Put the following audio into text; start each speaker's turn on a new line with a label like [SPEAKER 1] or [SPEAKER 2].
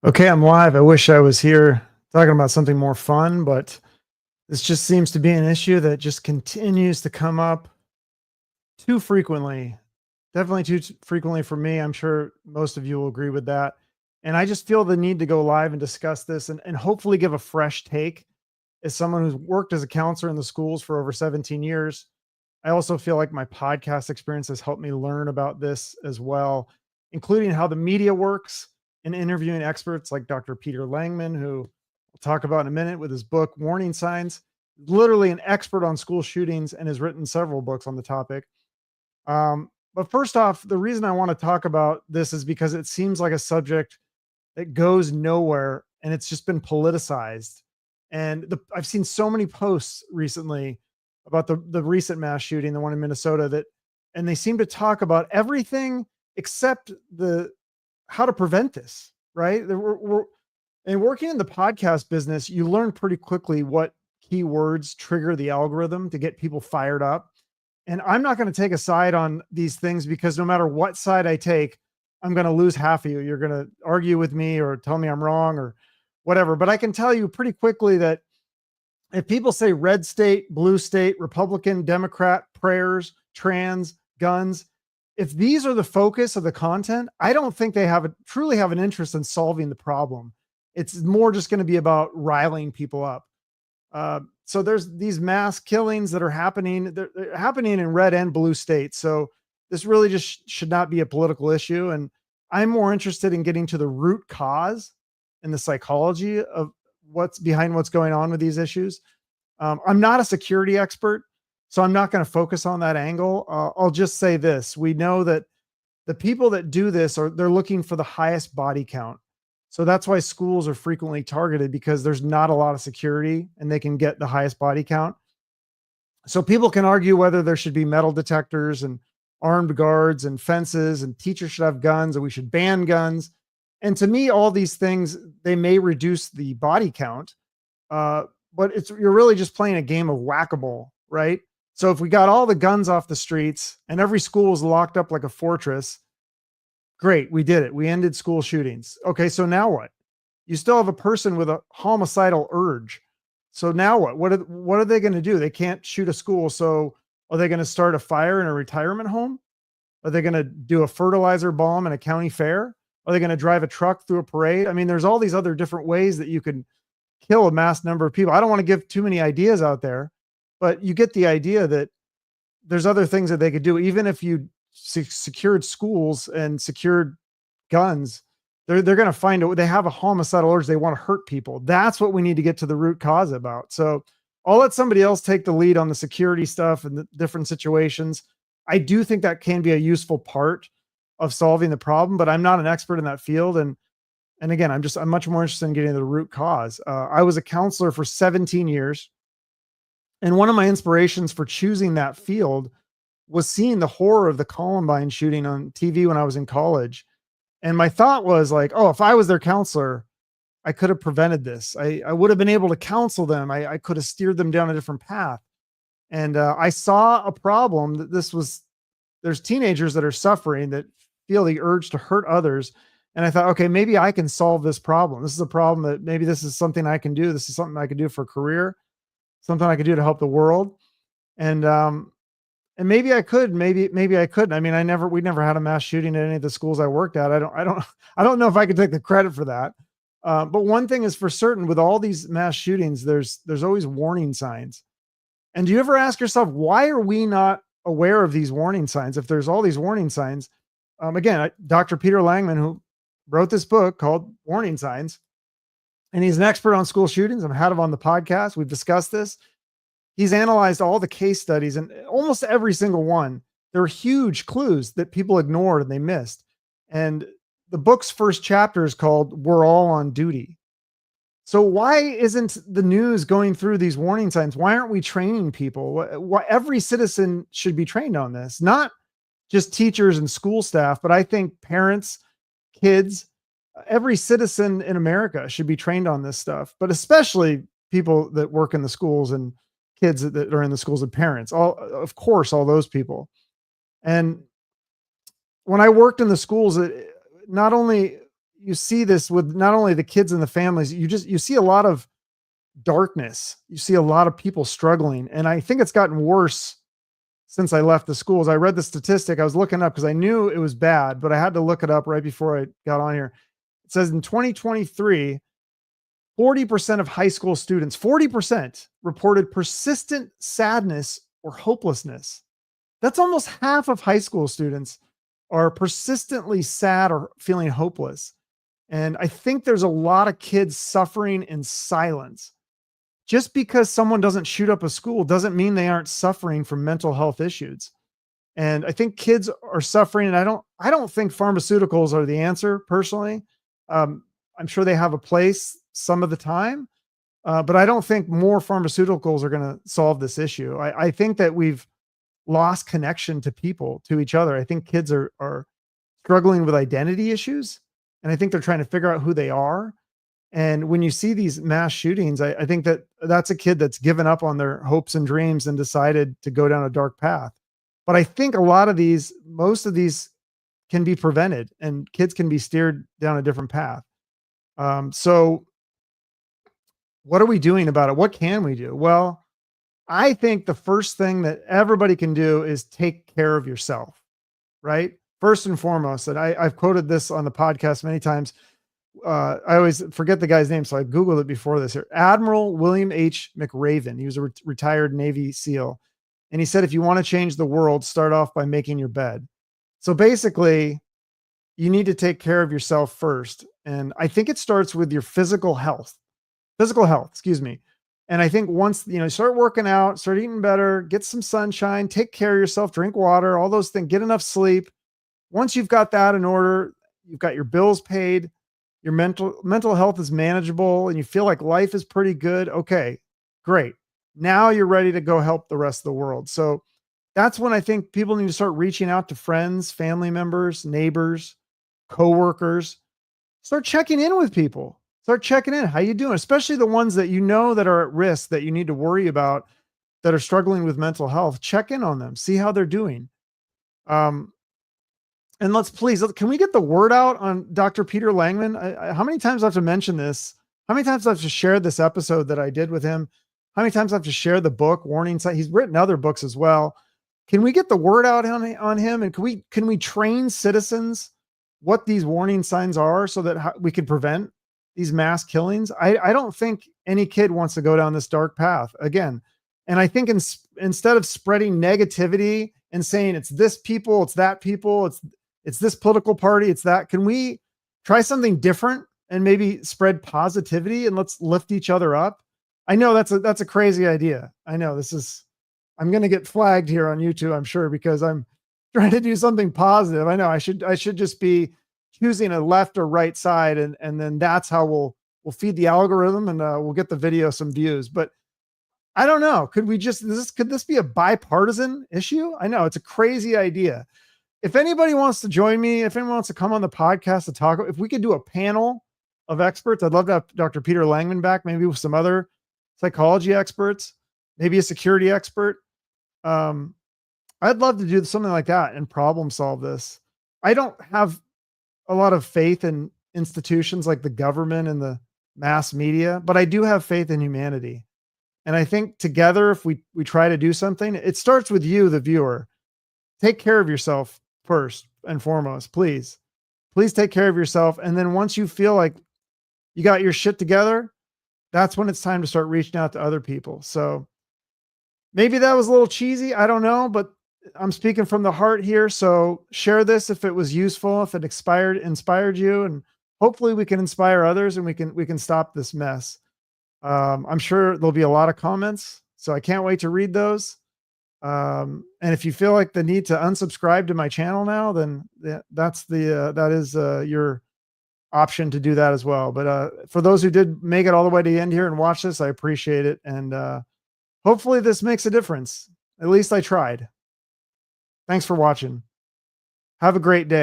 [SPEAKER 1] Okay, I'm live. I wish I was here talking about something more fun, but this just seems to be an issue that just continues to come up too frequently. Definitely frequently for me. I'm sure most of you will agree with that. And I just feel the need to go live and discuss this and hopefully give a fresh take as someone who's worked as a counselor in the schools for over 17 years. I also feel like my podcast experience has helped me learn about this as well, including how the media works and interviewing experts like Dr. Peter Langman, who we'll talk about in a minute with his book, Warning Signs, literally an expert on school shootings and has written several books on the topic. But first off, the reason I want to talk about this is because it seems like a subject that goes nowhere and it's just been politicized. And I've seen so many posts recently about the recent mass shooting, the one in Minnesota, and they seem to talk about everything except the how to prevent this, right? And working in the podcast business, you learn pretty quickly what keywords trigger the algorithm to get people fired up. And I'm not going to take a side on these things because no matter what side I take, I'm going to lose half of you. You're going to argue with me or tell me I'm wrong or whatever. But I can tell you pretty quickly that if people say red state, blue state, Republican, Democrat, prayers, trans, guns, if these are the focus of the content, I don't think they truly have an interest in solving the problem. It's more just going to be about riling people up. So there's these mass killings that are happening. They're happening in red and blue states. So this really just should not be a political issue. And I'm more interested in getting to the root cause and the psychology of what's behind what's going on with these issues. I'm not a security expert, so I'm not going to focus on that angle. I'll just say this: we know that the people that do this they're looking for the highest body count. So that's why schools are frequently targeted because there's not a lot of security and they can get the highest body count. So people can argue whether there should be metal detectors and armed guards and fences and teachers should have guns and we should ban guns. And to me, all these things, they may reduce the body count, but you're really just playing a game of whack-a-mole, right? So if we got all the guns off the streets and every school was locked up like a fortress, great, we did it. We ended school shootings. Okay, so now what? You still have a person with a homicidal urge. So now what? What are they going to do? They can't shoot a school. So are they going to start a fire in a retirement home? Are they going to do a fertilizer bomb in a county fair? Are they going to drive a truck through a parade? I mean, there's all these other different ways that you can kill a mass number of people. I don't want to give too many ideas out there, but you get the idea that there's other things that they could do. Even if you secured schools and secured guns, they're going to find out they have a homicidal urge. They want to hurt people. That's what we need to get to the root cause about. So I'll let somebody else take the lead on the security stuff and the different situations. I do think that can be a useful part of solving the problem, but I'm not an expert in that field. And again, I'm much more interested in getting to the root cause. I was a counselor for 17 years. And one of my inspirations for choosing that field was seeing the horror of the Columbine shooting on TV when I was in college. And my thought was like, oh, if I was their counselor, I could have prevented this. I would have been able to counsel them. I could have steered them down a different path. And I saw a problem that there's teenagers that are suffering that feel the urge to hurt others. And I thought, okay, maybe I can solve this problem. This is a problem that maybe this is something I can do. This is something I can do for a career, something I could do to help the world. And maybe I could, maybe I couldn't. I mean, we never had a mass shooting at any of the schools I worked at. I don't know if I could take the credit for that. But one thing is for certain, with all these mass shootings, there's always warning signs. And do you ever ask yourself, why are we not aware of these warning signs? If there's all these warning signs, again, Dr. Peter Langman, who wrote this book called Warning Signs, and he's an expert on school shootings. I've had him on the podcast. We've discussed this. He's analyzed all the case studies, and almost every single one, there are huge clues that people ignored and they missed. And the book's first chapter is called We're All on Duty. So why isn't the news going through these warning signs? Why aren't we training people? Every citizen should be trained on this, not just teachers and school staff, but I think parents, kids, every citizen in America should be trained on this stuff, but especially people that work in the schools and kids that are in the schools and parents, of course, all those people. And when I worked in the schools, not only, you see this with not only the kids and the families, you see a lot of darkness. You see a lot of people struggling. And I think it's gotten worse since I left the schools. I read the statistic. I was looking up because I knew it was bad, but I had to look it up right before I got on here. It says in 2023, 40% of high school students, 40% reported persistent sadness or hopelessness. That's almost half of high school students are persistently sad or feeling hopeless. And I think there's a lot of kids suffering in silence. Just because someone doesn't shoot up a school doesn't mean they aren't suffering from mental health issues. And I think kids are suffering, and I don't think pharmaceuticals are the answer personally. I'm sure they have a place some of the time, but I don't think more pharmaceuticals are going to solve this issue. I think that we've lost connection to people, to each other. I think kids are struggling with identity issues, and I think they're trying to figure out who they are. And when you see these mass shootings, I think that that's a kid that's given up on their hopes and dreams and decided to go down a dark path. But I think most of these can be prevented, and kids can be steered down a different path. So what are we doing about it? What can we do? Well, I think the first thing that everybody can do is take care of yourself, right? First and foremost, and I've quoted this on the podcast many times. I always forget the guy's name, so I Googled it before this here. Admiral William H. McRaven. He was a retired Navy SEAL. And he said, if you want to change the world, start off by making your bed. So basically, you need to take care of yourself first. And I think it starts with your physical health, excuse me. And I think once, start working out, start eating better, get some sunshine, take care of yourself, drink water, all those things, get enough sleep. Once you've got that in order, you've got your bills paid, your mental health is manageable, and you feel like life is pretty good. Okay, great. Now you're ready to go help the rest of the world. So that's when I think people need to start reaching out to friends, family members, neighbors, coworkers. Start checking in with people. Start checking in. How you doing? Especially the ones that you know that are at risk, that you need to worry about, that are struggling with mental health. Check in on them. See how they're doing. And can we get the word out on Dr. Peter Langman? How many times I have to mention this? How many times I have to share this episode that I did with him? How many times I have to share the book, Warning Signs? He's written other books as well. Can we get the word out on him? And can we train citizens what these warning signs are so that we can prevent these mass killings? I don't think any kid wants to go down this dark path again. And I think instead of spreading negativity and saying it's this people, it's that people, it's this political party, it's that, can we try something different and maybe spread positivity, and let's lift each other up? I know that's a crazy idea. I know I'm going to get flagged here on YouTube, I'm sure, because I'm trying to do something positive. I know I should just be choosing a left or right side, and then that's how we'll feed the algorithm, and we'll get the video some views. But I don't know. Could this be a bipartisan issue? I know it's a crazy idea. If anybody wants to join me, if anyone wants to come on the podcast to talk, if we could do a panel of experts, I'd love to have Dr. Peter Langman back, maybe with some other psychology experts, maybe a security expert. I'd love to do something like that and problem solve this. I don't have a lot of faith in institutions like the government and the mass media, but I do have faith in humanity. And I think together, if we try to do something, it starts with you, the viewer. Take care of yourself first and foremost, please. Please take care of yourself. And then once you feel like you got your shit together, that's when it's time to start reaching out to other people. So maybe that was a little cheesy. I don't know, but I'm speaking from the heart here. So share this if it was useful, if it inspired you, and hopefully we can inspire others, and we can stop this mess. I'm sure there'll be a lot of comments, so I can't wait to read those. And if you feel like the need to unsubscribe to my channel now, then that is your option to do that as well. But for those who did make it all the way to the end here and watch this, I appreciate it. And hopefully this makes a difference. At least I tried. Thanks for watching. Have a great day.